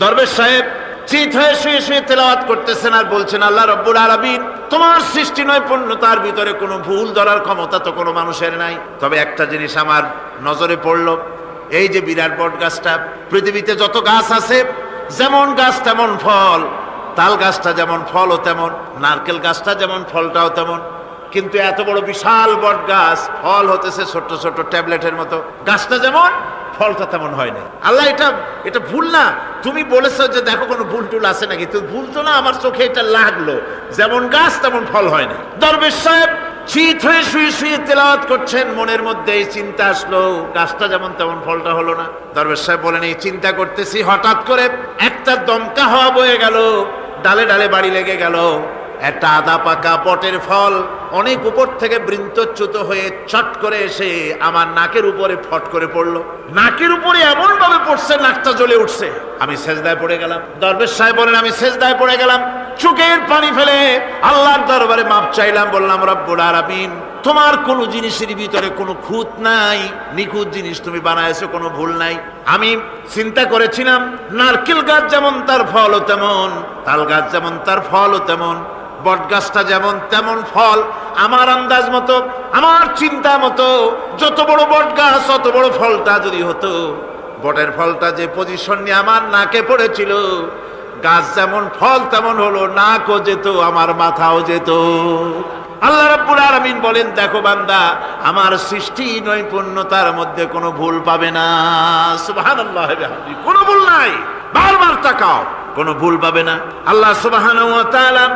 দরবেশ সাহেব চিত হয়ে শুয়ে শুয়ে তেলাওয়াত করতেছেন আর বলছেন, আল্লাহ রব্বুল আলামিন, তোমার সৃষ্টি নৈপুণ্যতার ভিতরে কোনো ভুল ধরার ক্ষমতা তো কোনো মানুষের নাই। তবে একটা জিনিস আমার নজরে পড়লো, এই যে বিরাট বট গাছটা, পৃথিবীতে যত গাছ আছে যেমন গাছ তেমন ফল, তাল গাছটা যেমন ফলও তেমন, নারকেল গাছটা যেমন ফলটাও তেমন, কিন্তু এত বড় বিশাল বট গাছ ফল হতেছে ছোট্ট ছোট্ট ট্যাবলেটের মতো, গাছটা যেমন ফলটা তেমন হয় না। আল্লাহ এটা ভুল না? তুমি বলেছো যে দেখো কোনো ভুল টুল আছে নাকি? তো ভুল তো না, আমার চোখে এটা লাগলো, যেমন গাছ তেমন ফল হয় না। দরবেশ সাহেব চিত হয়ে শুয়ে শুয়ে তেলাওয়াত করছেন, মনের মধ্যে এই চিন্তা আসলো, গাছটা যেমন তেমন ফলটা হলো না। দরবেশ সাহেব বলেন, এই চিন্তা করতেছি, হঠাৎ করে একটা দমকা হাওয়া বয়ে গেল, ডালে ডালে বাড়ি লেগে গেল, একটা আদা পাকা বটের ফল অনেক উপর থেকে বৃন্তচ্যুত হয়ে চট করে এসে আমার নাকের উপরে ফট করে পড়লো। নাকের উপরে এমন ভাবে পড়ছে, নাকটা জ্বলে উঠছে। আমি সেজদায় পড়ে গেলাম। দরবেশ সাহেব বলেন, আমি সেজদায় পড়ে গেলাম, চোখের পানি ফেলে আল্লাহর দরবারে মাপ চাইলাম, বললাম, রব্বুল আলামিন, তোমার কোন জিনিসের ভিতরে কোনো খুঁত নাই, নিখুঁত জিনিস তুমি বানাইছো, কোনো ভুল নাই। আমি চিন্তা করেছিলাম নারকেল গাছ যেমন তার ফলও তেমন, তাল গাছ যেমন তার ফলও তেমন, বট গাছটা যেমন তেমন ফল। আমার আন্দাজ মতো, আমার চিন্তা মতো, যত বড় বট গাছ অত বড় ফলটা যদি হতো, বটের ফলটা যে পজিশন নিয়ে আমার নাকে পড়েছিল, গাছ যেমন ফল তেমন হলো, নাকও যেত, আমার মাথাও যেত। আল্লাহ রাব্বুল আলামিন বলেন, দেখো বান্দা, আমার সৃষ্টি নৈপুণ্যতার মধ্যে কোনো ভুল পাবে না। সুবহানাল্লাহ, কোনো ভুল নাই, বারবার তাকাও, কোনো ভুল পাবে না। আল্লাহ সুবহানাহু ওয়া তাআলা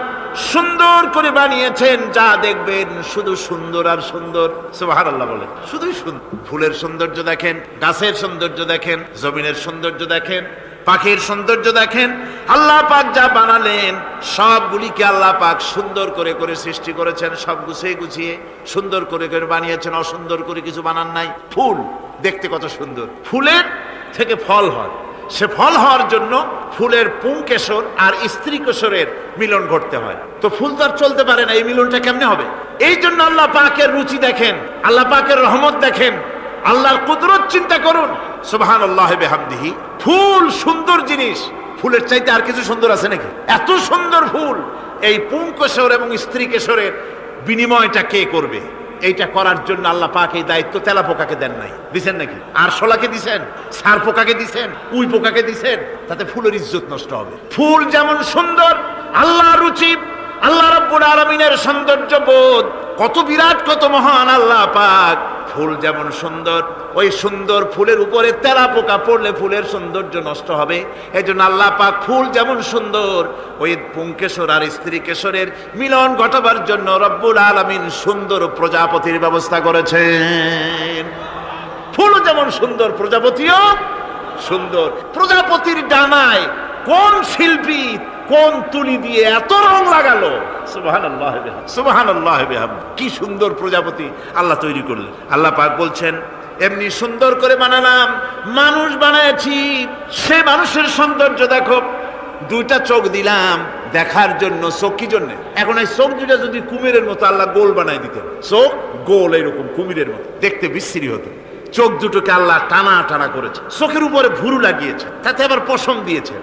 সুন্দর করে বানিয়েছেন, যা দেখবেন শুধু সুন্দর আর সুন্দর। সুবহানাল্লাহ বলেন, শুধুই সুন্দর। ফুলের সৌন্দর্য দেখেন, গাছের সৌন্দর্য দেখেন, জমিনের সৌন্দর্য দেখেন, পাখির সৌন্দর্য দেখেন। আল্লাহ পাক যা বানালেন সবগুলিকে আল্লাহ পাক সুন্দর করে করে সৃষ্টি করেছেন, সব গুছিয়ে গুছিয়ে সুন্দর করে করে বানিয়েছেন, অসুন্দর করে কিছু বানান নাই। ফুল দেখতে কত সুন্দর, ফুলের থেকে ফল হয়, সে ফল হওয়ার জন্য ফুলের পুংকেশর আর স্ত্রী কেশরের মিলন ঘটতে হয়। তো ফুল তো আর চলতে পারে না, এই মিলনটা কেমনে হবে? এই জন্য আল্লাহ পাকের রুচি দেখেন, আল্লাহ পাকের রহমত দেখেন, আল্লাহর কুদরত চিন্তা করুন। সুবহানাল্লাহি বিহামদিহি। ফুল সুন্দর জিনিস, ফুলের চাইতে আর কিছু সুন্দর আছে নাকি? এত সুন্দর ফুল, এই পুংকেশর এবং স্ত্রী কেশরের বিনিময়টা কে করবে? এইটা করার জন্য আল্লাহ পাক এই দায়িত্ব তেলা পোকাকে দেন নাই, দিছেন নাকি? আরশোলাকে দিছেন, সার পোকাকে দিছেন, উই পোকাকে দিছেন, তাতে ফুলের ইজ্জত নষ্ট হবে। ফুল যেমন সুন্দর, আল্লাহর রুচি, আল্লাহ রাব্বুল আলামিনের সৌন্দর্য বোধ কত বিরাট, কত মহান আল্লাহ পাক। ফুল যেমন সুন্দর, ওই সুন্দর ফুলের উপরে তেলা পোকা পড়লে ফুলের সৌন্দর্য নষ্ট হবে। এই জন্য আল্লাহ পাক ফুল যেমন সুন্দর, ওই পুংকেশর আর স্ত্রী কেশরের মিলন ঘটাবার জন্য রব্বুল আলামিন সুন্দর প্রজাপতির ব্যবস্থা করেছেন। ফুল যেমন সুন্দর, প্রজাপতিও সুন্দর। প্রজাপতির ডানায় কোন শিল্পী কোন তুলি দিয়ে এত রং লাগালো! সুবহানাল্লাহ, সুবহানাল্লাহ, কি সুন্দর প্রজাপতি আল্লাহ তৈরি করলেন। আল্লাহ পাক বলছেন, এমনি সুন্দর করে বানালাম, মানুষ বানাইছি, সে মানুষের সৌন্দর্য দেখো। দুইটা চোখ দিলাম দেখার জন্য। চোখ কি জন্য? এখন এই চোখ দুইটা যদি কুমিরের মতো আল্লাহ গোল বানাই দিতেন, চোখ গোল এরকম কুমিরের মতো, দেখতে বিশ্রী হতো। চোখ দুটোকে আল্লাহ টানা টানা করেছে, চোখের উপরে ভুরু লাগিয়েছে, তাতে আবার পশম দিয়েছে,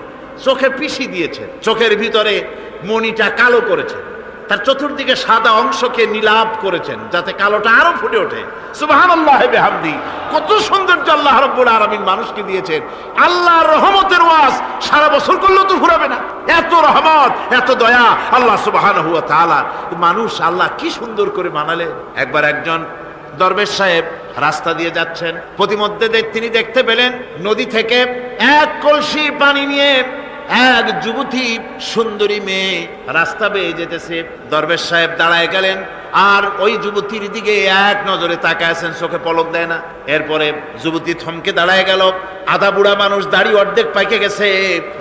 চোখে পিসি দিয়েছে, চোখের ভিতরে মণিটা কালো করেছে, তার চতুর্দিকে সাদা অংশকে নীলাভ করেছেন যাতে কালোটা আরো ফুটে ওঠে। সুবহানাল্লাহ বিহামদি। কত সৌন্দর্য আল্লাহ রাব্বুল আলামিন মানুষকে দিয়েছেন। আল্লাহর রহমতের ওয়াজ সারা বছর করলেও তো ফুরাবে না, এত রহমত, এত দয়া আল্লাহ সুবহানাহু ওয়া তাআলা। মানুষ আল্লাহ কি সুন্দর করে বানালেন। একবার একজন দরবেশ সাহেব রাস্তা দিয়ে যাচ্ছেন, প্রতিমধ্যে তিনি দেখতে পেলেন নদী থেকে এক কলসি পানি নিয়ে এক যুবতী সুন্দরী মেয়ে রাস্তা বেয়ে যেতেছে। দরবেশ সাহেব দাঁড়ায় গেলেন আর ওই যুবতীর দিকে এক নজরে তাকায় আছেন, চোখে পলক দেয় না। এরপরে যুবতী থমকে দাঁড়ায় গেল। আধা বুড়া মানুষ, দাড়ি অর্ধেক পাইকে গেছে,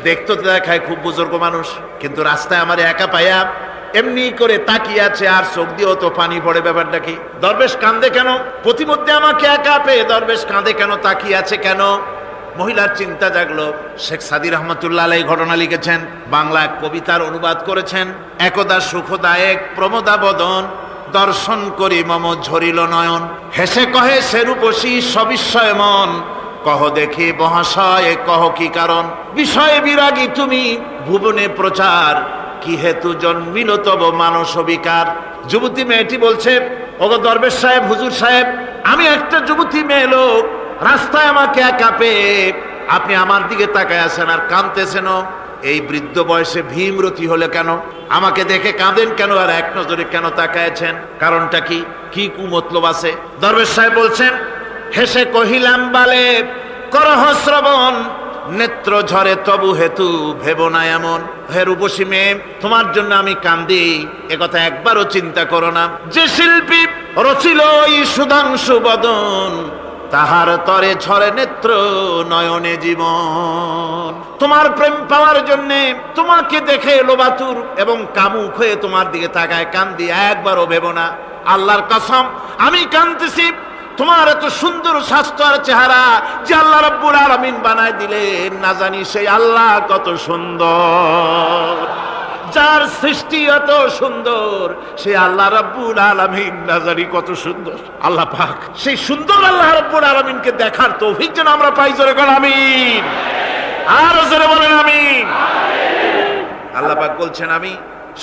দেখতে দেখায় খুব বুজুর্গ মানুষ, কিন্তু রাস্তায় আমার একা পায়া এমনি করে তাকিয়ে আছে আর চোখ দিয়েও তো পানি পড়ে। ব্যাপারটা কি? দরবেশ কাঁদে কেন? প্রতিমধ্যে আমাকে একা পেয়ে দরবেশ কাঁদে কেন, তাকিয়ে আছে কেন? মহিলার চিন্তা জাগলো। শেখ সাদী রহমতুল্লাহ আলাইহি ঘটনা লিখেছেন, বাংলা কবিতার অনুবাদ করেছেন। একদা সুখদায়ক প্রমোদা বদন, দর্শন করি মম ঝরিল নয়ন, হেসে কহে সে রূপসী সবিস্ময় মন, কহ দেখি মহাশয়, কহ কি কারণ? বিষয়ে বিরাগী তুমি, ভুবনে প্রচার, কি হেতু জন্মিল তব মানস বিকার। যুবতী মেয়েটি বলছে, ওগো দরবেশ সাহেব, হুজুর সাহেব, আমি একটা যুবতী মেয়ে লোক, রাস্তায় আমাকে একা পেয়ে আপনি আমার দিকে তাকায় আছেন আর কাঁদতেছেন। এই বৃদ্ধ বয়সে ভীমরতি হলে কেন? আমাকে দেখে কাঁদেন কেন? আর এক নজরে কেন তাকায়ছেন? কারণটা কি? কি কুমতলব আছে? দরবেশ সাহেব বলছেন, হেসে কহিলাম বালে, করহ শ্রবণ, নেত্র ঝরে তবু হেতু ভেব না এমন। হে রূপসী মেয়ে, তোমার জন্য আমি কান্দি, একথা একবারও চিন্তা করো না। যে শিল্পী রচিল এই সুধাংশু বদন, তাহার তরে ঝরে নেত্র নয়নে জীবন। তোমার প্রেম পাওয়ার জন্য তোমাকে দেখে লোবাতুর এবং কামুক হয়ে তোমার দিকে তাকায় কান্দি, একবারও ভেবো না। আল্লাহর কসম, আমি কাঁদতেছি তোমার এত সুন্দর স্বাস্থ্য আর চেহারা যে আল্লাহ রাব্বুল আলামিন বানায় দিলেন, না জানি সেই আল্লাহ কত সুন্দর। যার সৃষ্টি এত সুন্দর সেই আল্লাহ রাব্বুল আলামিন না জানি কত সুন্দর। আল্লাহ পাক সেই সুন্দর আল্লাহ রাব্বুল আলামিনকে দেখার তৌফিক যেন আমরা পাই। জোরে বলেন আমিন, আর জোরে বলেন আমিন। আল্লাহ পাক বলছেন, আমি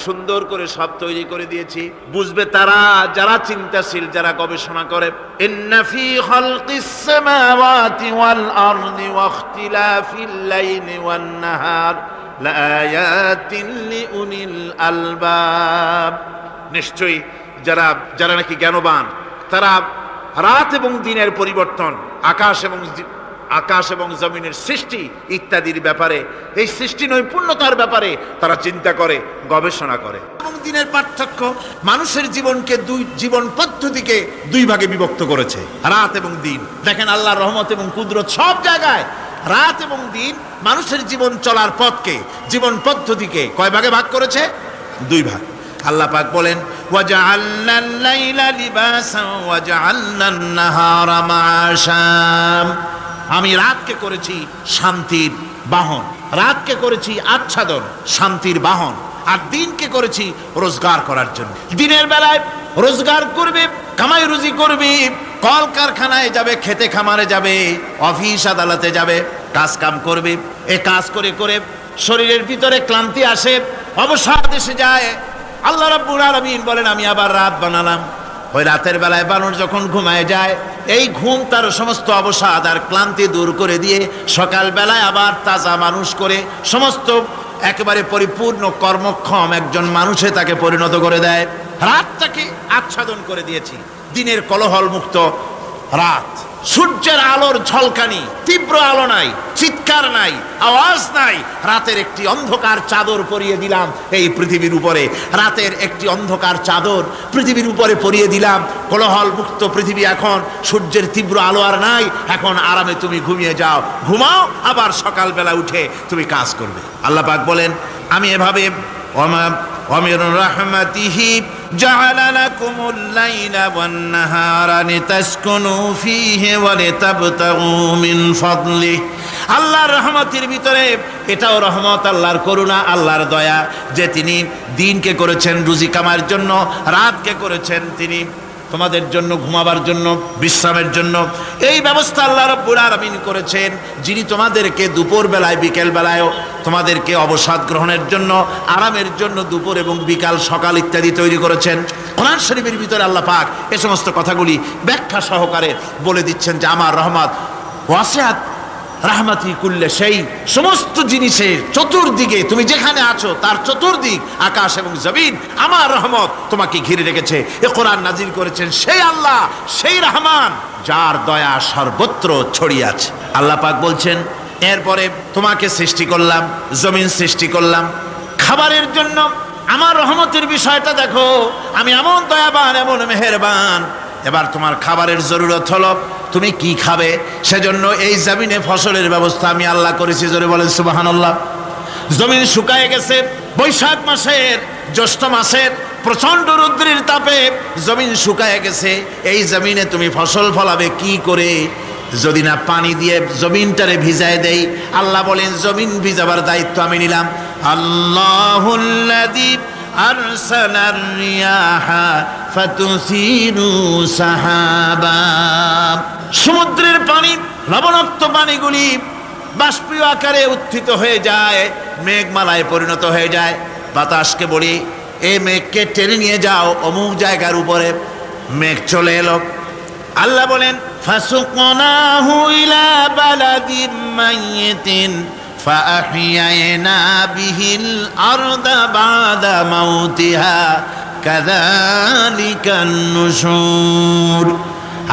সুন্দর করে সব তৈরি করে দিয়েছি। বুঝবে তারা যারা চিন্তাশীল, যারা গবেষণা করে। ইন্না ফি খালকিস সামাওয়াতি ওয়াল আরদি ওয়া ইখতিলাফিল লাইলি ওয়ান নাহার লাআয়াতিন লিউলিল আলবাব। নিশ্চয়ই যারা নাকি জ্ঞানবান, তারা রাত এবং দিনের পরিবর্তন, আকাশ এবং জমিনের সৃষ্টি ইত্যাদির ব্যাপারে, এই সৃষ্টি নৈপুণ্যতার ব্যাপারে তারা চিন্তা করে, গবেষণা করে। এবং দিনের পার্থক্য মানুষের জীবন পদ্ধতিকে দুই ভাগে বিভক্ত করেছে, রাত এবং দিন। দেখেন আল্লাহর রহমত এবং কুদরত সব জায়গায়। রাত এবং দিন মানুষের জীবন চলার পথকে, জীবন পদ্ধতিকে কয় ভাগে ভাগ করেছে? দুই ভাগ। আল্লাহ পাক বলেন, ওয়াজআলনাল লাইলা লিবাসান ওয়াজআলনান নাহারা মাআশা। আমি রাতকে করেছি শান্তির বাহন, রাতকে করেছি আচ্ছাদন, শান্তির বাহন, আর দিনকে করেছি রোজগার করার জন্য। দিনের বেলায় রোজগার করবে, কামাই রুজি করবে, কল কারখানায় যাবে, খেতে খামারে যাবে, অফিস আদালতে যাবে, কাজ কাম করবে। এ কাজ করে করে শরীরের ভিতরে ক্লান্তি আসে, অবসাদ এসে যায়। আল্লাহ রাব্বুল আলামিন বলেন, আমি আবার রাত বানালাম। ওই রাতের বেলায় মানুষ যখন ঘুমায় যায়, এই ঘুম তার সমস্ত অবসাদ আর ক্লান্তি দূর করে দিয়ে সকাল বেলায় আবার তাজা মানুষ করে সমস্ত একেবারে পরিপূর্ণ কর্মক্ষম একজন মানুষে তাকে পরিণত করে দেয়। রাতটাকে আচ্ছাদন করে দিয়েছি, দিনের কোলাহল মুক্ত রাত। সূর্যের আলোর ঝলকানি, তীব্র আলো নাই, চিৎকার নাই, আওয়াজ নাই। রাতের একটি অন্ধকার চাদর পরিয়ে দিলাম এই পৃথিবীর উপরে। রাতের একটি অন্ধকার চাদর পৃথিবীর উপরে পরিয়ে দিলাম। কোলাহল মুক্ত পৃথিবী। এখন সূর্যের তীব্র আলো আর নাই। এখন আরামে তুমি ঘুমিয়ে যাও, ঘুমাও, আবার সকালবেলা উঠে তুমি কাজ করবে। আল্লাহ পাক বলেন, আমি এভাবে ومن رحمته جعل لكم الليل والنهار لتسكنوا فيه ولتبتغوا من فضله। আল্লাহর রহমতের ভিতরে এটাও রহমত, আল্লাহর করুণা, আল্লাহর দয়া যে তিনি দিনকে করেছেন রুজি কামার জন্য, রাতকে করেছেন তিনি তোমাদের জন্য ঘুমাবার জন্য, বিশ্রামের জন্য। এই ব্যবস্থা আল্লাহ রাব্বুল আলামিন করেছেন, যিনি তোমাদেরকে দুপুর বেলায়, বিকেল বেলায়ও তোমাদেরকে অবসাদ গ্রহণের জন্য, আরামের জন্য দুপুর এবং বিকাল, সকাল ইত্যাদি তৈরি করেছেন। কোরআন শরীফের ভিতরে আল্লাহ পাক এই সমস্ত কথাগুলি ব্যাখ্যা সহকারে বলে দিচ্ছেন যে আমার রহমত ওয়াসিআত রাহমাতি কুল্লে, সেই সমস্ত জিনিসের চতুর্দিকে, তুমি যেখানে আছো তার চতুর্দিক, আকাশ এবং জমিন, আমার রহমত তোমাকে ঘিরে রেখেছে। এ কোরআন নাজিল করেছেন সেই আল্লাহ, সেই রহমান, যার দয়া সর্বত্র ছড়িয়ে আছে। আল্লাহ পাক বলছেন, এরপরে তোমাকে সৃষ্টি করলাম, জমিন সৃষ্টি করলাম খাবারের জন্য। আমার রহমতের বিষয়টা দেখো, আমি এমন দয়াবান, এমন মেহেরবান। এবার তোমার খাবারের জরুরত হলো, তুমি কি খাবে? সেজন্য এই জমিনে ফসলের ব্যবস্থা আমি আল্লাহ করেছি। জোরে বলেন সুবহানাল্লাহ। জমিন শুকায় গেছে, বৈশাখ মাসের, জ্যৈষ্ঠ মাসের প্রচন্ড রৌদ্রের তাপে জমিন শুকায় গেছে। এই জমিনে তুমি ফসল ফলাবে কি করে? যদি না পানি দিয়ে জমিনটারে ভিজায় দেই। আল্লাহ বলেন, জমিন ভিজাবার দায়িত্ব আমি নিলাম। আল্লাহুল্লাযী আরসালার রিয়াহা ফাতুসিরু সাহাবা। সমুদ্রের পানি লবণাক্ত পানিগুলি বাষ্পীয় আকারে উত্থিত হয়ে যায়, মেঘমালায় পরিণত হয়ে যায়। বাতাসকে বলি, এই মেঘকে টেনে নিয়ে যাও অমুক জায়গার উপরে। মেঘ চলে এলো। আল্লাহ বলেন ফাসুকনাহু ইলা বালাদিম মাইয়িতিন ফাআহইয়ানা বিহিল আরদা বাদা মাউতিহা কাযালিকান নুশুর।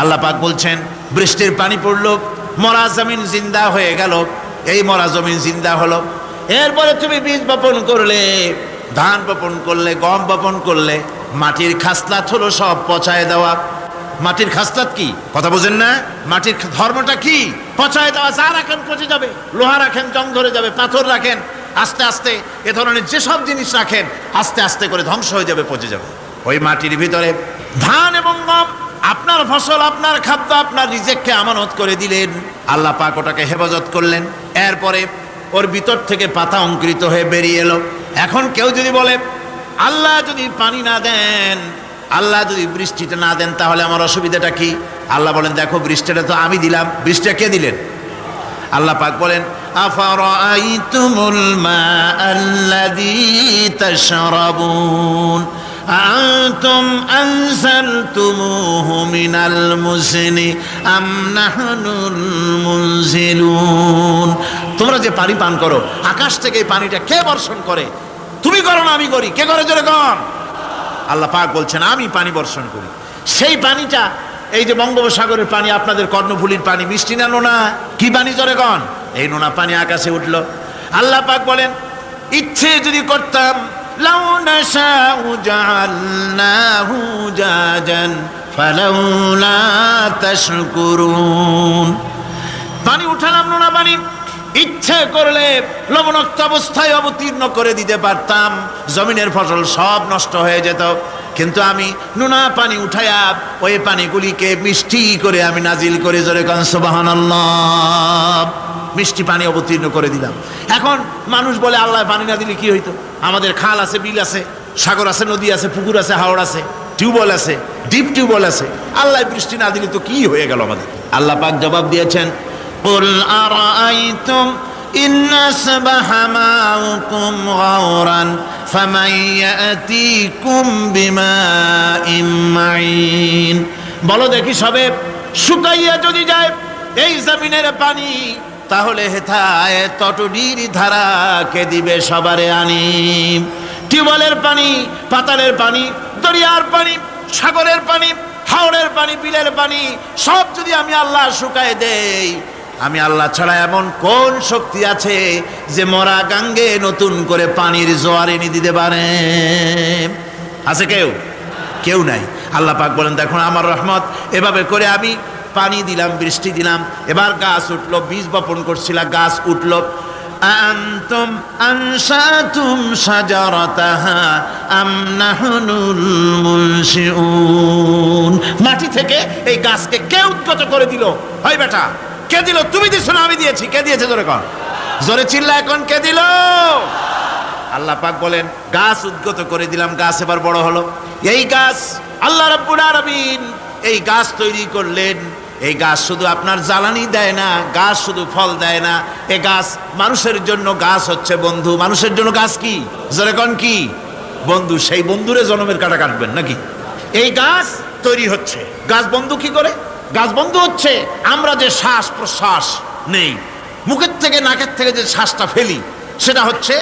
আল্লাহ পাক বলছেন, বৃষ্টির পানি পড়লো, মরা জমিন জিন্দা হয়ে গেল। এই মরা জমিন জিন্দা হলো। এরপরে তুমি বীজ বপন করলে, ধান বপন করলে, গম বপন করলে, মাটির খাসলাত হলো সব পচায় দেওয়া। মাটির খাসলাত কি কথা বোঝেন না? মাটির ধর্মটা কি? পচায় দেওয়া। যা রাখেন পচে যাবে, লোহা রাখেন জং ধরে যাবে, পাথর রাখেন আস্তে আস্তে, এ ধরনের যেসব জিনিস রাখেন আস্তে আস্তে করে ধ্বংস হয়ে যাবে, পচে যাবে। ওই মাটির ভিতরে ধান এবং গম, আপনার ফসল, আপনার খাদ্য, আপনার রিজেককে আমানত করে দিলেন। আল্লাহ পাক ওটাকে হেফাজত করলেন। এরপরে ওর ভিতর থেকে পাতা অঙ্কুরিত হয়ে বেরিয়ে এলো। এখন কেউ যদি বলে আল্লাহ যদি পানি না দেন, আল্লাহ যদি বৃষ্টিটা না দেন, তাহলে আমার অসুবিধাটা কি? আল্লাহ বলেন, দেখো বৃষ্টিটা তো আমি দিলাম। বৃষ্টিটা কে দিলেন? আল্লাহ পাক বলেন আফারাআইতুমুল মাআল্লাযী তাশরাবুন আনতুম আনজালতুমুহু মিনাল মুজনি আম নাহনুল মুনজিলুন। তোমরা যে পানি পান করো, আকাশ থেকে এই পানিটা কে বর্ষণ করে? তুমি করো না আমি করি? কে করে জোরে কন? আল্লাহ পাক বলছেন আমি পানি বর্ষণ করি। সেই পানিটা, এই যে বঙ্গোপসাগরের পানি, আপনাদের কর্ণফুলীর পানি, মিষ্টি না নোনা? কি পানি জোরে কন? এই নোনা পানি আকাশে উঠলো। আল্লাহ পাক বলেন ইচ্ছে যদি করতাম লাউ নাশাউ জাআলনাহু জাজান ফালাউলা তাশকুরুন। পানি উঠালাম, নোনা পানি, ইচ্ছে করলে লবণাক্ত অবস্থায় অবতীর্ণ করে দিতে পারতাম, জমিনের ফসল সব নষ্ট হয়ে যেত। কিন্তু আমি নোনা পানি উঠায়া ওই পানিগুলিকে মিষ্টি করে আমি নাজিল করে, জোরে কান সুবহানাল্লাহ, মিষ্টি পানি অবতীর্ণ করে দিলাম। এখন মানুষ বলে আল্লাহ পানি না দিলে কি হইতো? আমাদের খাল আছে, বিল আছে, সাগর আছে, নদী আছে, পুকুর আছে, হাওড় আছে, টিউবওয়েল আছে, ডিপ টিউবওয়েল আছে। আল্লাহ বৃষ্টি না দিলে তো কি হয়ে গেল আমাদের? আল্লাহ পাক জবাব দিয়েছেন কুল আরাআইতুম ইন আসবাহা মাউকুম গাওরান ফামান ইয়াতিকুম বিমাইন মাইন। বলো দেখি, সবে শুকাইয়া যদি যায় এই জমিনের পানি, তাহলে হেথায় তটডির ধারা কে দিবে সবারে আনি? টিউবওয়েলের পানি, পাতালের পানি, দরিয়ার পানি, সাগরের পানি, হাওড়ের পানি, বিলের পানি, সব যদি আমি আল্লাহ শুকায় দেই, আমি আল্লাহ ছাড়া এমন কোন শক্তি আছে যে মরা গাঙ্গে নতুন করে পানির জোয়ার এনে দিতে পারে? আছে কেউ? কেউ নাই। আল্লাহ পাক বলেন দেখো আমার রহমত, এভাবে করে আমি পানি দিলাম, বৃষ্টি দিলাম, এবার গাছ উঠলো। বীজ বপন করছিলাম, গাছ উঠলো। আনতুম আনশাতুম শাজারাতাহা আম নাহনুল মুনশিউন। মাটি থেকে এই গাছকে কে উদ্গত করে দিল? হয় বেটা, কে দিল? তুমি দিছো না আমি দিয়েছি? কে দিয়েছে জোরে কর, জোরে চিল্লা এখন কে দিল? আল্লাহ পাক বলেন গাছ উদ্গত করে দিলাম, গাছ এবার বড় হলো। এই গাছ আল্লাহ রাব্বুল আলামিন এই গাছ তৈরি করলেন। এই গাছ শুধু আপনার জ্বালানি দেয় না, গাছ শুধু ফল দেয় না, এই গাছ মানুষের জন্য, গাছ হচ্ছে বন্ধু। মানুষের জন্য গাছ কি জোরে কোন? কি বন্ধু। সেই বন্ধুরে জন্মের কাটা কাটবেন নাকি? এই গাছ তৈরি হচ্ছে। গাছ বন্ধু কি করে? গাছ বন্ধু হচ্ছে আমরা যে শ্বাস প্রশ্বাস নেই, মুখের থেকে নাকের থেকে যে শ্বাসটা ফেলি, সেটা হচ্ছে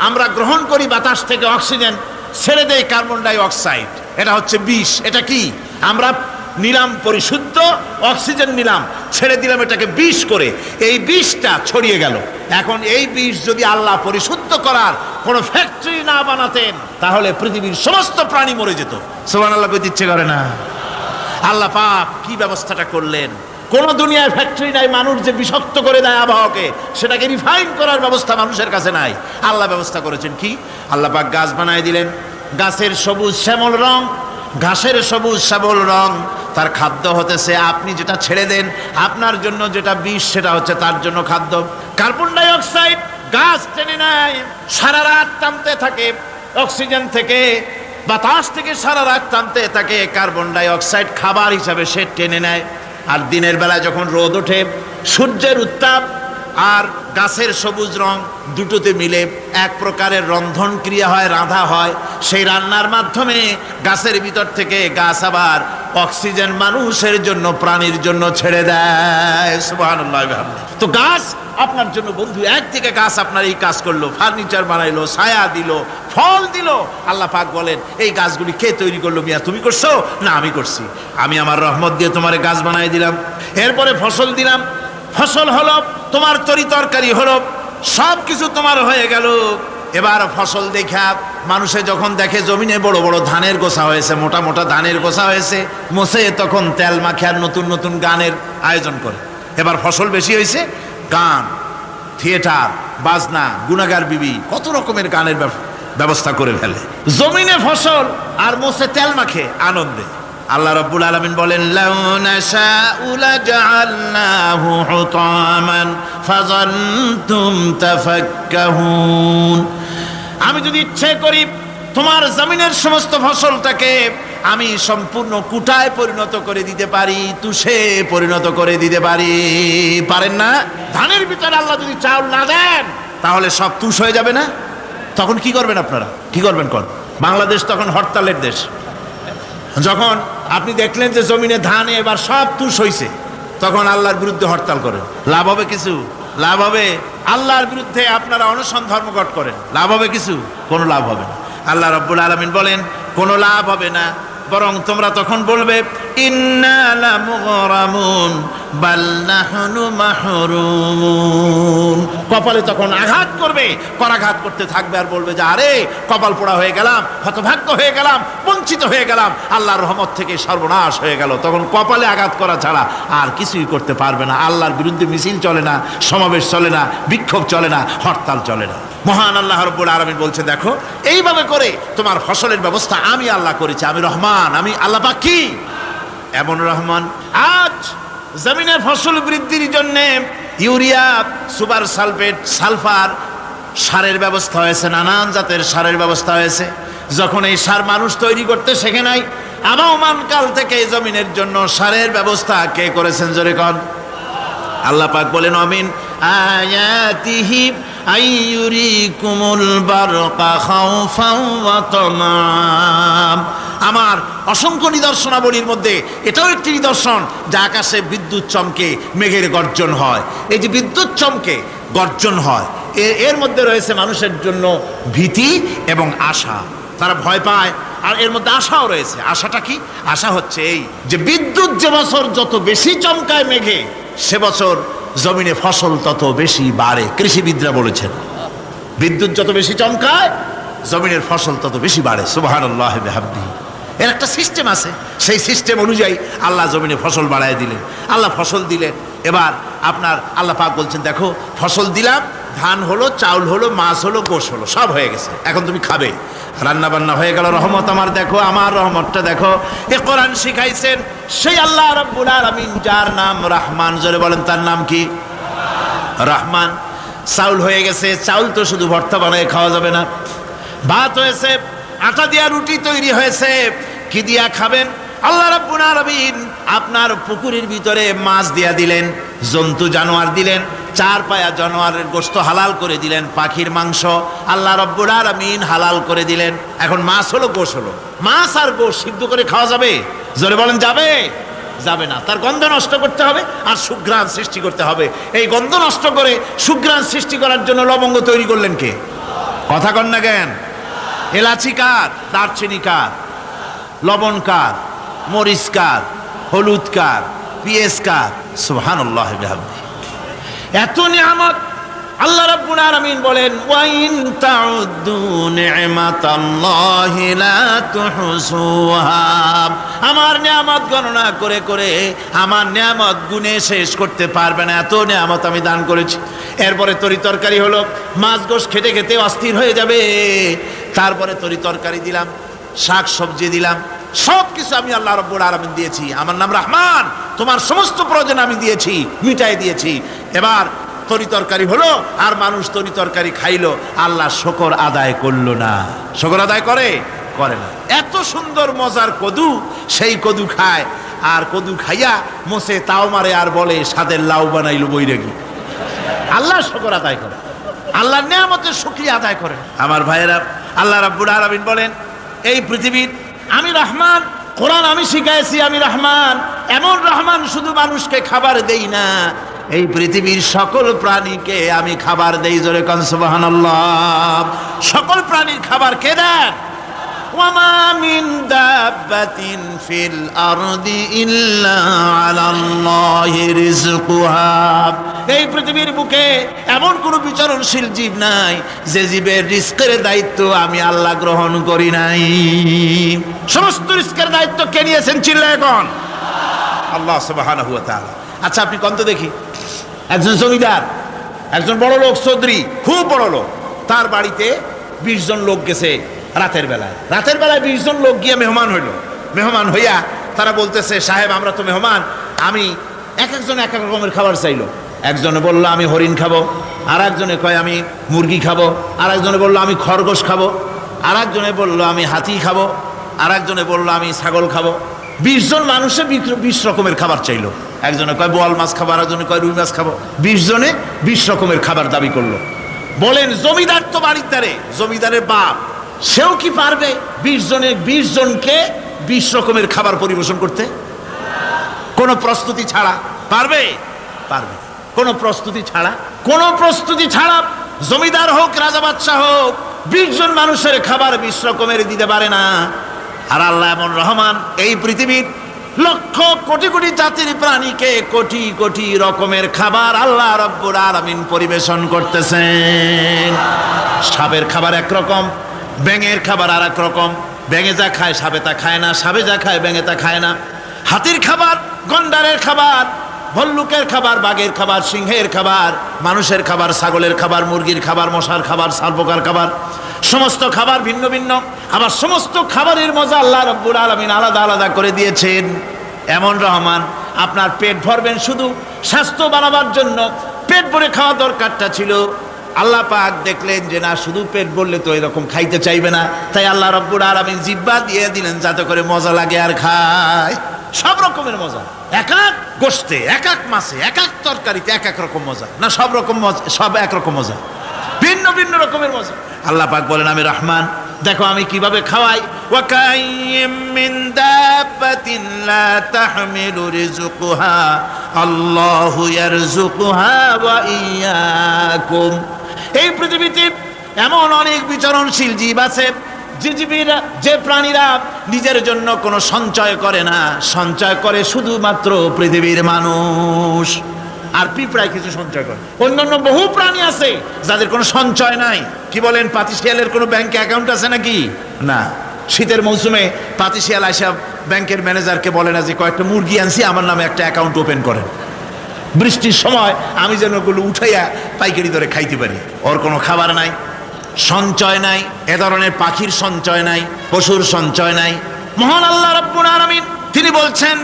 আমরা গ্রহণ করি বাতাস থেকে অক্সিজেন, ছেড়ে দেয় কার্বন ডাই অক্সাইড। এটা হচ্ছে বিষ। এটা কি? আমরা নিলাম পরিশুদ্ধ অক্সিজেন, নিলাম, ছেড়ে দিলাম এটাকে বিষ করে, এই বিষটা ছড়িয়ে গেল। এখন এই বিষ যদি আল্লাহ পরিশুদ্ধ করার কোনো ফ্যাক্টরি না বানাতেন, তাহলে পৃথিবীর সমস্ত প্রাণী মরে যেত। সুবহানাল্লাহ বলতে ইচ্ছে করে না? আল্লাহ পাক কি ব্যবস্থাটা করলেন! কোন দুনিয়ায় ফ্যাক্টরি নাই, মানুষ যে বিষাক্ত করে দেয় আবহাওয়াকে, সেটাকে রিফাইন করার ব্যবস্থা মানুষের কাছে নাই। আল্লাহ ব্যবস্থা করেছেন কি? আল্লাহ পাক গাছ বানায় দিলেন। গাছের সবুজ শ্যামল রং, ঘাসের সবুজ শ্যামল রং, তার খাদ্য হতেছে আপনি যেটা ছেড়ে দেন, আপনার জন্য যেটা বিষ, সেটা হচ্ছে তার জন্য খাদ্য। কার্বন ডাই অক্সাইড গাছ টেনে নেয়, সারা রাত টানতে থাকে অক্সিজেন থেকে, বাতাস থেকে সারা রাত টানতে থাকে। কার্বন ডাই অক্সাইড খাবার হিসাবে সে টেনে নেয়। আর দিনের বেলা যখন রোদ ওঠে, সূর্যের উত্তাপ আর গাছের সবুজ রং দুটোতে মিলে এক প্রকারের রন্ধন ক্রিয়া হয়, রাঁধা হয়। সেই রান্নার মাধ্যমে গাছের ভিতর থেকে গাছ আবার অক্সিজেন মানুষের জন্য, প্রাণীর জন্য ছেড়ে দেয়। সুবহানাল্লাহ। তো গাছ আপনার জন্য বন্ধু, একদিকে গাছ আপনার এই কাজ করলো, ফার্নিচার বানাইলো, ছায়া দিল, ফল দিল। আল্লাহ পাক বলেন, এই গাছগুলি কে তৈরি করলো মিয়া? তুমি করছো না আমি করছি। আমি আমার রহমত দিয়ে তোমার গাছ বানাই দিলাম। এরপরে ফসল দিলাম, ফসল হলো, তোমার তরি তরকারি হলো, সব কিছু তোমার হয়ে গেল। এবার ফসল দেখা মানুষে যখন দেখে জমিনে বড় বড় ধানের গোছা হয়েছে, মোটা মোটা ধানের গোছা হয়েছে, মোছে তখন তেল মাখে আর নতুন নতুন গানের আয়োজন করে। এবার ফসল বেশি হয়েছে, গান, থিয়েটার, বাজনা, গুনাগার বিবি, কত রকমের গানের ব্যবস্থা করে ফেলে। জমিনে ফসল আর মোছে তেল মাখে আনন্দে। আল্লাহ রাব্বুল আলামিন বলেন, লাউ নাশাউ লাজআলনাহু হুতামান ফাযান্তুম তাফাক্কাহুন। আমি যদি ইচ্ছে করি তোমার জমিনের সমস্ত ফসলটাকে আমি সম্পূর্ণ কুটায় পরিণত করে দিতে পারি, তুষে পরিণত করে দিতে পারি। পারেন না? ধানের ভিতরে আল্লাহ যদি চাউল না দেন তাহলে সব তুষ হয়ে যাবে না? তখন কি করবেন আপনারা? কি করবেন? বাংলাদেশ তখন হরতালের দেশ। যখন আপনি দেখলেন যে জমিনে ধানে এবার সব তুষ হইছে, তখন আল্লাহর বিরুদ্ধে হরতাল করেন। লাভ হবে কিছু? লাভ হবে? আল্লাহর বিরুদ্ধে আপনারা অনশন ধর্মঘট করেন, লাভ হবে কিছু? কোনো লাভ হবে না। আল্লাহ রাব্বুল আলামিন বলেন, কোনো লাভ হবে না, বরং তোমরা তখন বলবে, ইন্না লামুগরামুন বাল নাহনু মাহরুমুন। কপালে তখন আঘাত করবে, করাঘাত করতে থাকবে আর বলবে যে আরে কপাল পোড়া হয়ে গেলাম, হতভাগ্য হয়ে গেলাম, বঞ্চিত হয়ে গেলাম, আল্লাহর রহমত থেকে সর্বনাশ হয়ে গেল। তখন কপালে আঘাত করা ছাড়া আর কিছুই করতে পারবে না। আল্লাহর বিরুদ্ধে মিছিল চলে না, সমাবেশ চলে না, বিক্ষোভ চলে না, হরতাল চলে না। মহান আল্লাহ রাব্বুল আলামিন বলছে, দেখো এইভাবে করে তোমার ফসলের ব্যবস্থা আমি আল্লাহ করেছি। আমি রহমান, আমি আল্লাহ পাক। কি এমন রহমান? আজ জমিনে ফসল বৃদ্ধির জন্য ইউরিয়া, সুপার সালফেট, সালফার সারের ব্যবস্থা হয়েছে, নানান জাতের সারের ব্যবস্থা হয়েছে। যখন এই সার মানুষ তৈরি করতে শেখে নাই, আবহমান কাল থেকে এই জমিনের জন্য সারের ব্যবস্থা কে করেছেন? জোরে কন। আল্লাহ পাক বলেন, আমিন আয়াতিহি আইয়ুরিকুমুল বারকা খাউফাও ওয়া তামাম। আমার অসংখ্য নিদর্শনাবলীর মধ্যে এটাও একটি নিদর্শন যে আকাশে বিদ্যুৎ চমকে মেঘের গর্জন হয়। এই যে বিদ্যুৎ চমকে গর্জন হয়, এর মধ্যে রয়েছে মানুষের জন্য ভীতি এবং আশা। তারা ভয় পায়, আর এর মধ্যে আশাও রয়েছে। আশাটা কি? আশা হচ্ছে এই যে বিদ্যুৎ যে বছর যত বেশি চমকায় মেঘে, সে বছর জমিনে ফসল তত বেশি বাড়ে। কৃষিবিদরা বলেছেন, বিদ্যুৎ যত বেশি চমকায় জমিনের ফসল তত বেশি বাড়ে। সুবহানাল্লাহ বিহামদিহি। এর একটা সিস্টেম আছে, সেই সিস্টেম অনুযায়ী আল্লাহ জমিনে ফসল বাড়ায় দিলেন। আল্লাহ ফসল দিলেন। এবার আপনার আল্লাহ পাক বলছেন, দেখো ফসল দিলাম, ধান হলো, চাউল হলো, মাছ হলো, গোশ হলো, সব হয়ে গেছে, এখন তুমি খাবে। রান্না বান্না হয়ে গেল। রহমত আমার দেখো, আমার রহমতটা দেখো। এ কোরআন শিখাইছেন সেই আল্লাহ রাব্বুল আলামিন, যার নাম রহমান। জোরে বলেন, তার নাম কি? রহমান। চাউল হয়ে গেছে, চাউল তো শুধু ভর্তা বানায় খাওয়া যাবে না। ভাত হয়েছে, আটা দিয়া রুটি তৈরি হয়েছে, কি দিয়া খাবেন? আল্লাহ রাব্বুল আলামিন আপনার পুকুরের ভিতরে মাছ দিয়া দিলেন, জন্তু জানোয়ার দিলেন, চার পায়া জানোয়ারের গোশত হালাল করে দিলেন, পাখির মাংস আল্লাহ রাব্বুল আলামিন হালাল করে দিলেন। এখন মাছ হলো, গোশ হলো। মাছ আর গোশ সিদ্ধ করে খাওয়া যাবে? জোরে বলেন, যাবে? যাবে না। তার গন্ধ নষ্ট করতে হবে আর সুঘ্রাণ সৃষ্টি করতে হবে। এই গন্ধ নষ্ট করে সুঘ্রাণ সৃষ্টি করার জন্য লবঙ্গ তৈরি করলেন কে? কথা কন না কেন? এলাচি কার? দারচিনি কার? লবণ কার? মরিচ কার? হলুদ কার? পেঁয়াজ কার? সুবহানাল্লাহ বিহামদিহি। এত নিয়ামত আল্লাহ রাব্বুল আলামিন বলেন, ওয়া ইন তাউদ্দু নি'মাতাল্লাহি লা তুহসুহা। আমার নিয়ামত গণনা করে করে আমার নিয়ামত গুণে শেষ করতে পারবে না, এত নিয়ামত আমি দান করেছি। এরপরে তরি তরকারি হলো, মাছ গোশ খেতে খেতে অস্থির হয়ে যাবে। তারপরে তরি তরকারি দিলাম, শাক সবজি দিলাম, সব কিছু আমি আল্লাহ রাব্বুল আলামিন দিয়েছি। আমার নাম রহমান, তোমার সমস্ত প্রয়োজন আমি দিয়েছি, মিটাই দিয়েছি। এবার তরি তরকারি হলো, আর মানুষ তরি তরকারি খাইলো, আল্লাহ শুকর আদায় করলো না। শুকর আদায় করে? করে না। এত সুন্দর মজার কদু, সেই কদু খায়, আর কদু খাইয়া মোসে তাও মারে আর বলে স্বাদের লাউ বানাইলো বৈরাগী। আল্লাহ শুকর আদায় করে, আল্লাহর নিয়ামতের শুকরিয়া আদায় করে। আমার ভাইয়েরা, আল্লাহ রাব্বুল আলামিন বলেন এই পৃথিবীর আমি রহমান, কোরআন আমি শিখাইছি আমি রহমান। এমন রহমান শুধু মানুষকে খাবার দেই না, এই পৃথিবীর সকল প্রাণীকে আমি খাবার দেই। জোরে কান সুবহানাল্লাহ। সকল প্রাণীর খাবার কে দেন? ওয়ামা মিন দাব্বাতিন ফিল আরদি ইল্লা আলাল্লাহি রিজকুহা। এই পৃথিবীর বুকে এমন কোন বিচরণশীল জীব নাই যে জীবের রিজকের দায়িত্ব আমি আল্লাহ গ্রহণ করি নাই। সমস্ত রিজকের দায়িত্ব কে নিয়েছেন? চিল্লায় এখন আল্লাহ সুবহানাহু ওয়া তাআলা। আচ্ছা আপনি কোন তো দেখি, একজন জমিদার, একজন বড় লোক, চৌধুরী, খুব বড় লোক, তার বাড়িতে 20 জন লোক গেছে রাতের বেলায়। 20 জন লোক গিয়ে মেহমান হইল। মেহমান হইয়া তারা বলতেছে, সাহেব আমরা তো মেহমান, আমি এক একজন এক এক রকমের খাবার চাইলো। একজনে বললো আমি হরিণ খাবো, আর একজনে কয় আমি মুরগি খাবো, আর একজনে বললো আমি খরগোশ খাবো, আর একজনে বললো আমি হাতি খাবো, আর একজনে বললো আমি ছাগল খাবো। 20 জন মানুষে 20 রকমের খাবার চাইলো। একজনে কয় বোয়াল মাছ খাবো, আর একজনে কয় রুই মাছ খাবো। 20 জনে 20 রকমের খাবার দাবি করলো। বলেন জমিদার তো বাড়ির জমিদারের বাপ, সেও কি পারবে 20 জনকে 20 রকমের খাবার পরিবেশন করতে? কোন প্রস্তুতি ছাড়া পারবে? পারবে। কোন প্রস্তুতি ছাড়া জমিদার হোক রাজা বাদশাহ হোক 20 জন মানুষের খাবার 20 রকমের দিতে পারে না। আর আল্লাহ এমন রহমান, এই পৃথিবীর লক্ষ কোটি কোটি জাতির প্রাণীকে কোটি কোটি রকমের খাবার আল্লাহ রাব্বুল আলামিন পরিবেশন করতেছেন। সাপের খাবার একরকম, ব্যাঙের খাবার আর এক রকম। ব্যাঙে যা খায় সাপে তা খায় না, সাপে যা খায় ব্যাঙে তা খায় না। হাতির খাবার, গন্ডারের খাবার, ভল্লুকের খাবার, বাঘের খাবার, সিংহের খাবার, মানুষের খাবার, ছাগলের খাবার, মুরগির খাবার, মশার খাবার, সারপোকার খাবার, সমস্ত খাবার ভিন্ন ভিন্ন। আবার সমস্ত খাবারের মজা আল্লাহ রাব্বুল আলামিন আলাদা আলাদা করে দিয়েছেন। এমন রহমান, আপনার পেট ভরবেন শুধু স্বাস্থ্য বানাবার জন্য, পেট ভরে খাওয়া দরকারটা ছিল। আল্লাহ পাক দেখলেন যে না, শুধু পেট ভরলে তো এরকম খাইতে চাইবে না, তাই আল্লাহ রাব্বুল আলামিন জিহ্বা দিয়ে দিলেন যাতে করে মজা লাগে আর খায়। সব রকমের মজা, এক এক গোশতে, এক এক মাছে, এক এক তরকারিতে এক এক রকম মজা না, সব রকম মজা, সব একরকম মজা, ভিন্ন ভিন্ন রকমের মজা। আল্লাহ পাক বলেন আমি রহমান, দেখো আমি কিভাবে খাওয়াই। ওয়া কাইয়্যিম মিন দাব্বাতিন লা তাহমিলু রিজকুহা আল্লাহু ইয়ারযুকুহা ওয়া ইয়্যাকুম। এই পৃথিবীতে এমন অনেক বিচরণশীল জীব আছে যে প্রাণীরা নিজের জন্য কোনো সঞ্চয় করে না, সঞ্চয় করে শুধুমাত্র পৃথিবীর মানুষ। আর পিঁপড়ায় কিছু সঞ্চয় করে। অন্যান্য বহু প্রাণী আছে যাদের কোনো সঞ্চয় নাই। কি বলেন, পাতিশিয়ালের কোনো ব্যাংকে অ্যাকাউন্ট আছে নাকি? না। শীতের মৌসুমে পাতিশিয়াল আইসা ব্যাংকের ম্যানেজারকে বলে না যে কয়েকটা মুরগি আনছি, আমার নামে একটা অ্যাকাউন্ট ওপেন করেন, বৃষ্টির সময় আমি যেন ওগুলো উঠাইয়া পাইকারি দরে খাইতে পারি। ওর কোনো খাবার নাই, সঞ্চয় নাই। এ ধরনের পাখির সঞ্চয় নাই, পশুর সঞ্চয় নাই। মহান আল্লাহ রাব্বুল আলামিন তিনি বলছেন,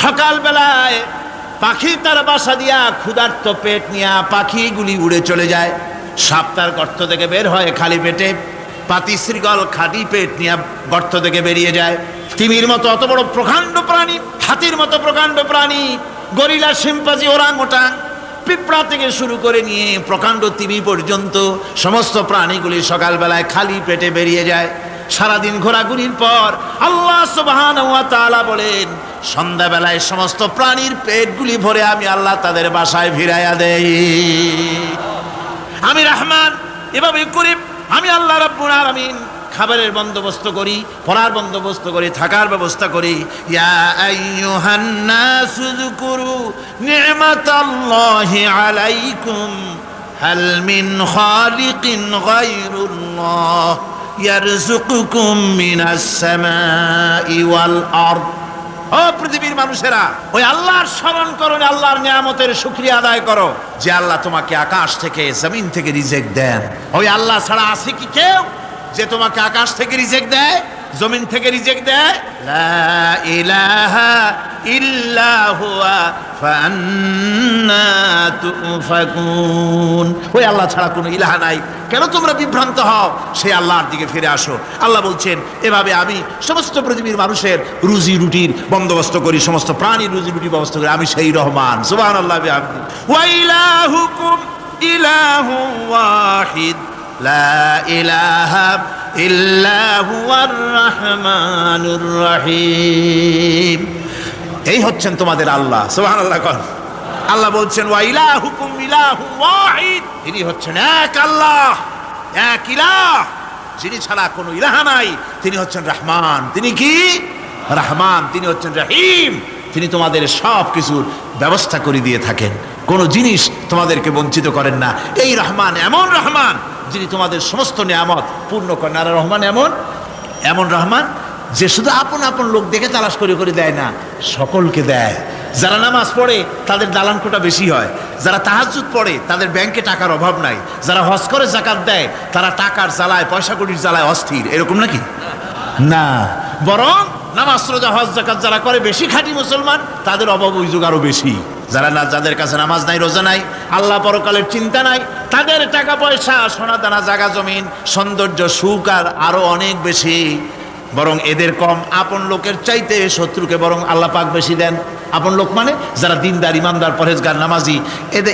সকাল বেলায় পাখি তার বাসা দিয়া ক্ষুধার্ত পেট নিয়ে পাখিগুলি উড়ে চলে যায়। সাপ তার গর্ত থেকে বের হয় খালি পেটে, পাতি শৃগাল খালি পেট নিয়ে গর্ত থেকে বেরিয়ে যায়। তিমির মতো অত বড় প্রকাণ্ড প্রাণী, হাতির মতো প্রকাণ্ড প্রাণী, গরিলা, শিম্পাঞ্জি, ওরাংওটাং, পিঁপড়া থেকে শুরু করে নিয়ে প্রকাণ্ড তিমি পর্যন্ত সমস্ত প্রাণীগুলি সকালবেলায় খালি পেটে বেরিয়ে যায়। সারাদিন ঘোরাঘুরির পর আল্লাহ সুবহানাহু ওয়া তাআলা বলেন, সন্ধ্যাবেলায় সমস্ত প্রাণীর পেটগুলি ভরে আমি আল্লাহ তাদের বাসায় ফিরাইয়া দেই। আমি রহমান, এভাবে করি আমি আল্লাহ রাব্বুল আলামিন খাবারের বন্দোবস্ত করি, পড়ার বন্দোবস্ত করি, থাকার ব্যবস্থা করি। ইয়া আইয়ুহান নাসু যকুরু নি'মাতাল্লাহি আলাইকুম হাল মিন খালিকিন গায়রুল্লাহ ইয়ারযুকুকুম মিনাস সামাই ওয়াল আরদ। ও পৃথিবীর মানুষেরা, ওই আল্লাহর স্মরণ করো, আল্লাহর নিয়ামতের শুকরিয়া আদায় করো যে আল্লাহ তোমাকে আকাশ থেকে, জমিন থেকে রিজিক দেন। ওই আল্লাহ ছাড়া আছে কি কেউ যে তোমাকে আকাশ থেকে রিজিক দেয়? জমিন থেকে রিজিক দেয়, লা ইলাহা ইল্লা হুয়া ফান্না তুফাকুন। ওই আল্লাহ ছাড়া কোনো ইলাহা নাই, কেন তোমরা বিভ্রান্ত হও? সেই আল্লাহর দিকে ফিরে আসো। আল্লাহ বলছেন, এভাবে আমি সমস্ত পৃথিবীর মানুষের রুজি রুটির বন্দোবস্ত করি, সমস্ত প্রাণীর রুজি রুটির ব্যবস্থা করি, আমি সেই রহমান। সুবহানাল্লাহ বিহামদিহি। ওয়া ইলাহুকুম ইলাহু ওয়াহিদ লা ইলাহা ইল্লা হুয়ার রহমানুর রহিম। এই হচ্ছেন তোমাদের আল্লাহ। সুবহানাল্লাহ। আল্লাহ বলছেন, ওয়া ইলাহুকুম ইলাহু ওয়াহিদ, তিনি হচ্ছেন এক আল্লাহ, এক ইলাহ, যিনি ছাড়া কোনো ইলাহা নাই। তিনি হচ্ছেন রহমান। তিনি কি? রহমান। তিনি হচ্ছেন রহিম। তিনি তোমাদের সব কিছুর ব্যবস্থা করে দিয়ে থাকেন, কোনো জিনিস তোমাদেরকে বঞ্চিত করেন না। এই রহমান এমন রহমান যিনি তোমাদের সমস্ত নিয়ামত পূর্ণ করেন। আর রহমান এমন রহমান যে শুধু আপন আপন লোক দেখে তালাশ করে করে দেয় না, সকলকে দেয়। যারা নামাজ পড়ে তাদের দালান কোটা বেশি হয়, যারা তাহাজ্জুদ পড়ে তাদের ব্যাংকে টাকার অভাব নাই, যারা হজ করে যাকাত দেয় তারা টাকার জ্বালায়, পয়সা কড়ির জ্বালায় অস্থির। এরকম নাকি? না, বরং নামাজ রোজা হজ যাকাত যারা করে, বেশি খাঁটি মুসলমান, তাদের অভাব অভিযোগ আরো বেশি। যাদের কাছে নামাজ নাই, রোজা নাই, আল্লাহ পরকালের চিন্তা নাই, তাদের টাকা পয়সা, সোনা দানা, জায়গা জমিন, সৌন্দর্য, সুখ আর আরো অনেক বেশি। বরং এদের কম। আপন লোকের চাইতে শত্রুকে বরং আল্লাহ পাক বেশি দেন। আপন লোক মানে যারা দিনদার, ইমানদার, পরহেজগার, নামাজি,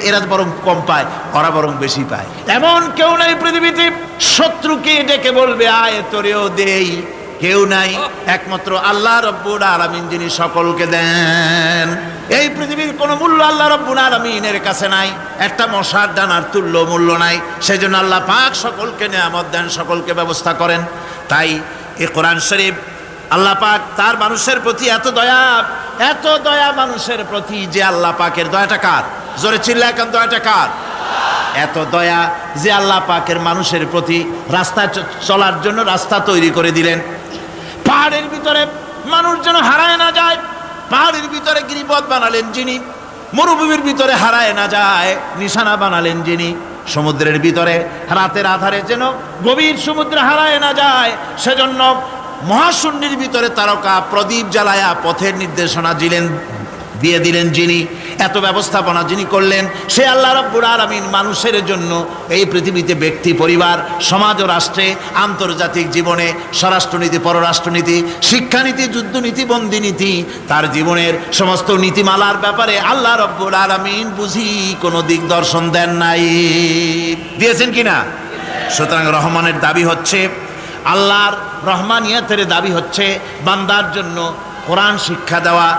এরা বরং কম পায়, ওরা বরং বেশি পায়। এমন কেউ নাই পৃথিবীতে শত্রুকে ডেকে বলবে আয় তোরেও দেই, কেউ নাই, একমাত্র আল্লাহ রব্বুল আলামিন যিনি সকলকে দেন। এই পৃথিবীর কোনো মূল্য আল্লাহ রব্বুল আলামিনের কাছে নাই, একটা মশার দানার তুল্য মূল্য নাই। সেজন্য আল্লাহ পাক সকলকে নিয়ামত দেন, সকলকে ব্যবস্থা করেন। তাই এই কোরআন শরীফ আল্লাহ পাক তার মানুষের প্রতি এত দয়া মানুষের প্রতি, যে আল্লাহ পাকের দয়াটা কার? জোরে চিল্লা এখন, দয়াটা কার? এত দয়া যে আল্লাহ পাকের মানুষের প্রতি রাস্তা চলার জন্য রাস্তা তৈরি করে দিলেন। পাহাড়ের ভিতরে মানুষ যেন হারায় না যায়, পাহাড়ের ভিতরে গিরিপথ বানালেন যিনি, মরুভূমির ভিতরে হারায় না যায় নিশানা বানালেন যিনি, সমুদ্রের ভিতরে রাতের আধারে যেন গভীর সমুদ্রে হারায় না যায়, সেজন্য মহাশূন্যের ভিতরে তারকা প্রদীপ জ্বালায়া পথের নির্দেশনা দিয়ে দিলেন যিনি, এত ব্যবস্থাপনা যিনি করলেন, সে আল্লাহ রাব্বুল আলামিন মানুষের জন্য এই পৃথিবীতে ব্যক্তি, পরিবার, সমাজ ও রাষ্ট্রে, আন্তর্জাতিক জীবনে, স্বরাষ্ট্রনীতি, পররাষ্ট্রনীতি, শিক্ষানীতি, যুদ্ধনীতি, বন্দিনীতি, তার জীবনের সমস্ত নীতিমালার ব্যাপারে আল্লাহ রাব্বুল আলামিন বুঝি কোনো দিক দর্শন দেন নাই। দিয়েছেন কিনা? সুতরাং রহমানের দাবি হচ্ছে, আল্লাহর রহমানিয়তের দাবি হচ্ছে বান্দার জন্য কোরআন শিক্ষা দেওয়া।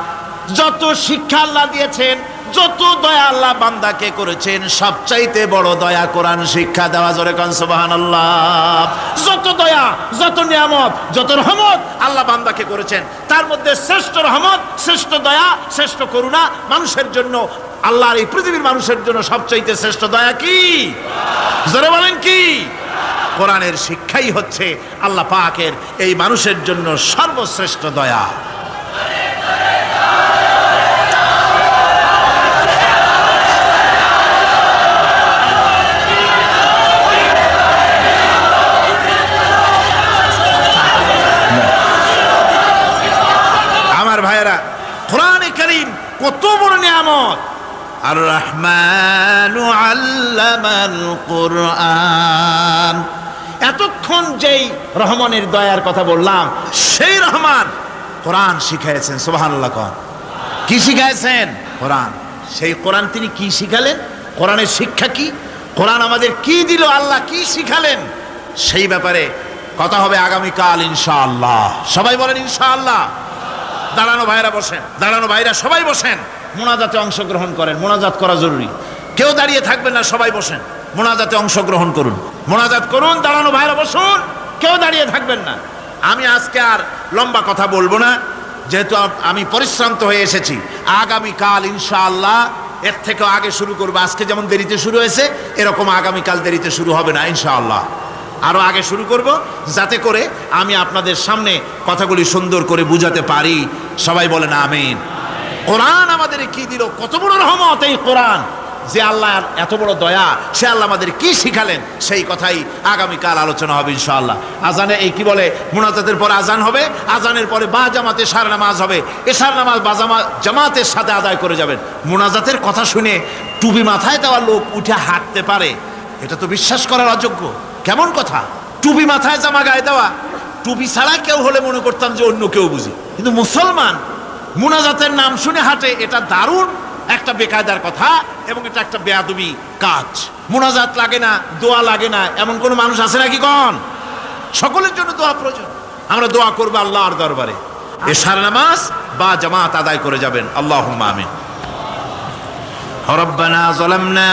যত শিক্ষা আল্লাহ দিয়েছেন, যত দয়া আল্লাহ বান্দাকে করেছেন, সবচাইতে বড় দয়া কোরআন শিক্ষা দেওয়া। জোরে কান সুবহানাল্লাহ। যত দয়া, যত নিয়ামত, যত রহমত আল্লাহ বান্দাকে করেছেন, তার মধ্যে শ্রেষ্ঠ রহমত, শ্রেষ্ঠ দয়া, শ্রেষ্ঠ করুণা মানুষের জন্য, আল্লাহর এই পৃথিবীর মানুষের জন্য সবচাইতে শ্রেষ্ঠ দয়া কি? জোরে বলেন কি? কোরআনের শিক্ষাই হচ্ছে আল্লাহ পাকের এই মানুষের জন্য সর্বশ্রেষ্ঠ দয়া। আমার ভাইয়েরা, কোরআনে কারীম কত বড় নিয়ামত। আর রহমানু আল্লামাল কোরআন। এতক্ষণ যেই রহমানের দয়ার কথা বললাম, সেই রহমান কোরআন শিখাইছেন। সুবহানাল্লাহ। কি শিখাইছেন? কোরআন। সেই কোরআন তিনি কি শিখালেন? কোরআনের শিক্ষা কি? কোরআন আমাদের কি দিল? আল্লাহ কি শিখালেন? সেই ব্যাপারে কথা হবে আগামীকাল ইনশাআল্লাহ। সবাই বলেন ইনশাআল্লাহ। দাঁড়ানো ভাইরা বসেন, দাঁড়ানো ভাইরা সবাই বসেন, মোনাজাতে অংশগ্রহণ করেন। মোনাজাত করা জরুরি, কেউ দাঁড়িয়ে থাকবেন না, সবাই বসেন, মোনাজাতে অংশগ্রহণ করুন, মোনাজাত করুন। দাঁড়ানো ভাইরা বসুন, কেউ দাঁড়িয়ে থাকবেন না। আমি আজকে আর লম্বা কথা বলবো না, যেহেতু আমি পরিশ্রান্ত হয়ে এসেছি। আগামীকাল ইনশাআল্লাহ এর থেকেও আগে শুরু করবো। আজকে যেমন দেরিতে শুরু হয়েছে, এরকম আগামীকাল দেরিতে শুরু হবে না ইনশাআল্লাহ। আরো আগে শুরু করব, যাতে করে আমি আপনাদের সামনে কথাগুলি সুন্দর করে বুঝাতে পারি। সবাই বলেন আমিন। কোরআন আমাদের কি দিল, কত বড় রহমত এই কোরআন, যে আল্লাহর এত বড় দয়া, সে আল্লাহ আমাদের কি শিখালেন, সেই কথাই আগামীকাল আলোচনা হবে ইনশাআল্লাহ। আজানে এই কি বলে, মুনাজাতের পরে আজান হবে, আজানের পরে বা জামাতে এশার নামাজ হবে, এশার নামাজ বা জামাতের সাথে আদায় করে যাবেন। মুনাজাতের কথা শুনে টুপি মাথায় দেওয়া লোক উঠে হাঁটতে পারে, এটা তো বিশ্বাস করার অযোগ্য। কেমন কথা, টুপি মাথায় জামা গায়ে দেওয়া, টুপি ছাড়া কেউ হলে মনে করতাম যে অন্য কেউ বুঝি, কিন্তু মুসলমান মুনাজাতের নাম শুনে হাঁটে, এটা দারুণ একটা বেকায়দার কথা এবং এটা একটা বেয়াদবি কাজ। মুনাজাত লাগে না, দোয়া লাগে না, এমন কোন মানুষ আছে নাকি? কোন? সকলের জন্য দোয়া প্রয়োজন। আমরা দোয়া করবো আল্লাহর দরবারে, এশার নামাজ বা জামাত আদায় করে যাবেন। আল্লাহুম্মা আমিন। রব্বানা যালামনা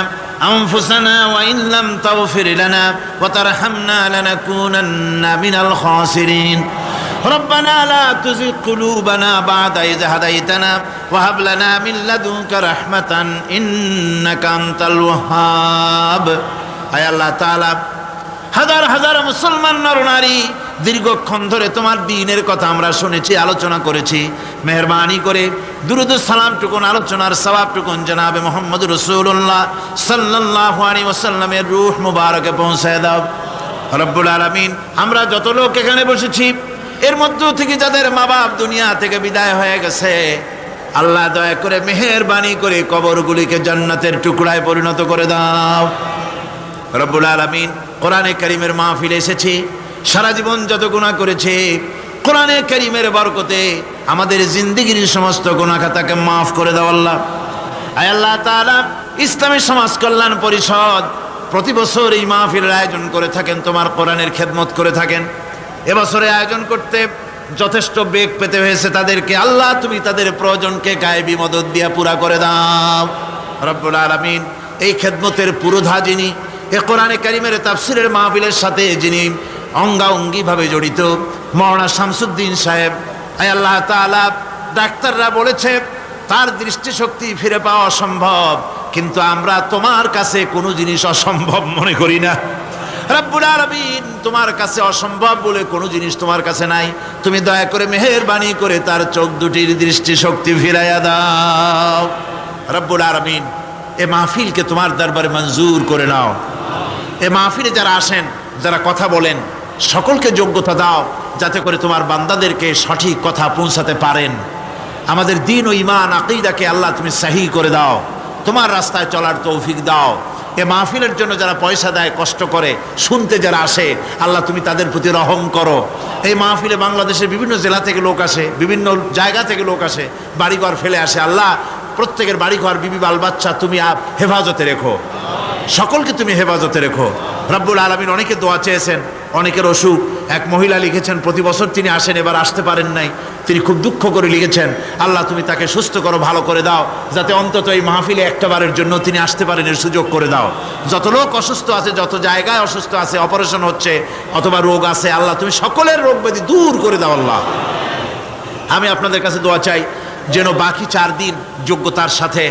أنفسنا وإن لم تغفر لنا وترحمنا لنكونن من الخاسرين ربنا لا تزغ قلوبنا بعد إذ هديتنا وهب لنا من لدنك رحمة إنك أنت الوهاب أي الله تعالى হাজার হাজার মুসলমান নরনারী দীর্ঘক্ষণ ধরে তোমার দ্বীনের কথা আমরা শুনেছি, আলোচনা করেছি। মেহেরবানি করে দুরূদ ও সালামটুকুন, আলোচনার সওয়াবটুকুন জনাবে মুহাম্মদ রাসূলুল্লাহ সাল্লাল্লাহু আলাইহি ওয়াসাল্লামের রূহ মুবারকে পৌঁছায় দাও রব্বুল আলামিন। আমরা যত লোক এখানে বসেছি, এর মধ্য থেকে যাদের মা বাপ দুনিয়া থেকে বিদায় হয়ে গেছে, আল্লাহ দয়া করে মেহেরবানি করে কবরগুলিকে জান্নাতের টুকরায় পরিণত করে দাও রব্বুল আলামিন। কোরআনে কারীমের মাহফিলে এসেছি, সারা জীবন যত গুনাহ করেছে, কোরআনে কারীমের বরকতে আমাদের জিন্দেগির সমস্ত গুনাহ খাতাকে মাফ করে দাও আল্লাহ। আয় আল্লাহ তাআলা, ইসলামী সমাজ কল্যাণ পরিষদ প্রতি বছর এই মাহফিলের আয়োজন করে থাকেন, তোমার কোরআনের খেদমত করে থাকেন। এবছরে আয়োজন করতে যথেষ্ট বেগ পেতে হয়েছে তাদেরকে, আল্লাহ তুমি তাদের প্রয়োজনকে গায়েবী মদদ দিয়ে পুরা করে দাও রব্বুল আলামিন। এই খেদমতের পুরোধা যিনি, এ কোরআনে কারীমের তাফসীরের মাহফিলের সাথে যিনি অঙ্গাঙ্গিভাবে জড়িত, মাওলানা শামসুদ্দিন সাহেব, আয় আল্লাহ তাআলা, ডাক্তাররা বলেছে তার দৃষ্টিশক্তি ফিরে পাওয়া অসম্ভব, কিন্তু আমরা তোমার কাছে কোনো জিনিস অসম্ভব মনে করি না রব্বুল আলামিন। তোমার কাছে অসম্ভব বলে কোনো জিনিস তোমার কাছে নাই। তুমি দয়া করে মেহেরবানি করে তার চোখ দুটির দৃষ্টিশক্তি ফিরাইয়া দাও রব্বুল আলামিন। এ মাহফিলকে তোমার দরবারে মঞ্জুর করে নাও। এ মাহফিলে যারা আসেন, যারা কথা বলেন, সকলকে যোগ্যতা দাও যাতে করে তোমার বান্দাদেরকে সঠিক কথা পৌঁছাতে পারেন। আমাদের দ্বীন ও ঈমান আকীদাকে আল্লাহ তুমি সহি করে দাও, তোমার রাস্তায় চলার তৌফিক দাও। এ মাহফিলের জন্য যারা পয়সা দেয়, কষ্ট করে, শুনতে যারা আসে, আল্লাহ তুমি তাদের প্রতি রহম করো। এই মাহফিলে বাংলাদেশের বিভিন্ন জেলা থেকে লোক আসে, বিভিন্ন জায়গা থেকে লোক আসে, বাড়িঘর ফেলে আসে। আল্লাহ প্রত্যেকের বাড়িঘর, বিবি বাল বাচ্চা তুমি হেফাজতে রেখো, সকলকে তুমি হেফাজতে রেখো রব্বুল আলামিন। অনেকে দোয়া চেয়েছেন, অনেকের অসুখ। এক মহিলা লিখেছেন প্রতি বছর তিনি আসেন, এবার আসতে পারেন নাই, তিনি খুব দুঃখ করে লিখেছেন, আল্লাহ তুমি তাকে সুস্থ করো, ভালো করে দাও, যাতে অন্তত এই মাহফিলে একটা বারের জন্য তিনি আসতে পারেন, এর সুযোগ করে দাও। যত লোক অসুস্থ আছে, যত জায়গায় অসুস্থ আছে, অপারেশন হচ্ছে অথবা রোগ আছে, আল্লাহ তুমি সকলের রোগ ব্যাধি দূর করে দাও আল্লাহ। আমি আপনাদের কাছে দোয়া চাই যেন বাকি 4 দিন যোগ্যতার সাথে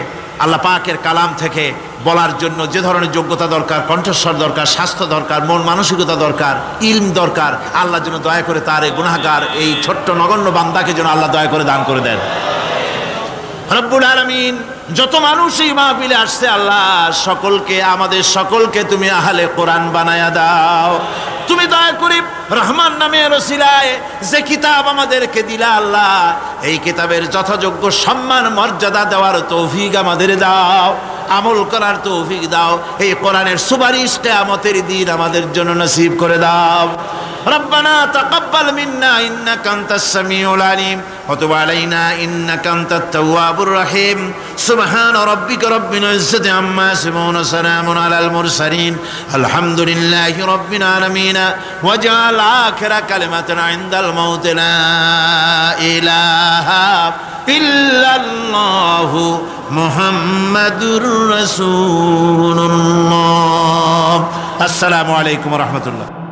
আল্লাহ পাকের কালাম থেকে বলার জন্য যে ধরনের যোগ্যতা দরকার, কণ্ঠস্বর দরকার, স্বাস্থ্য দরকার, মন মানসিকতা দরকার, ইলম দরকার, আল্লাহ যেন দয়া করে তার এই গুনাহগার, এই ছোট্ট নগণ্য বান্দাকে যেন আল্লাহ দয়া করে দান করে দেন রব্বুল আলামিন। যত মানুষ এই মাহফিলে আসছে, আল্লাহ সকলকে, আমাদের সকলকে তুমি আহলে কোরআন বানায়া দাও। তুমি দয়া করে রহমান নামের ওসিলায় যে কিতাব আমাদেরকে দিলা আল্লাহ, এই কিতাবের যথাযোগ্য সম্মান মর্যাদা দেওয়ার তৌফিক আমাদের দাও, আমল করার তৌফিক দাও। এই কোরআনের সুপারিশ কিয়ামতের দিন আমাদের জন্য নসিব করে দাও। ربنا تقبل منا إنك أنت السميع العليم وتب علينا إنك أنت التواب الرحيم سبحان ربك رب العزة عما يصفون وسلام على المرسلين الحمد لله رب العالمين واجعل آخر كلمة عند الموت لا إله إلا الله محمد رسول الله السلام عليكم ورحمة الله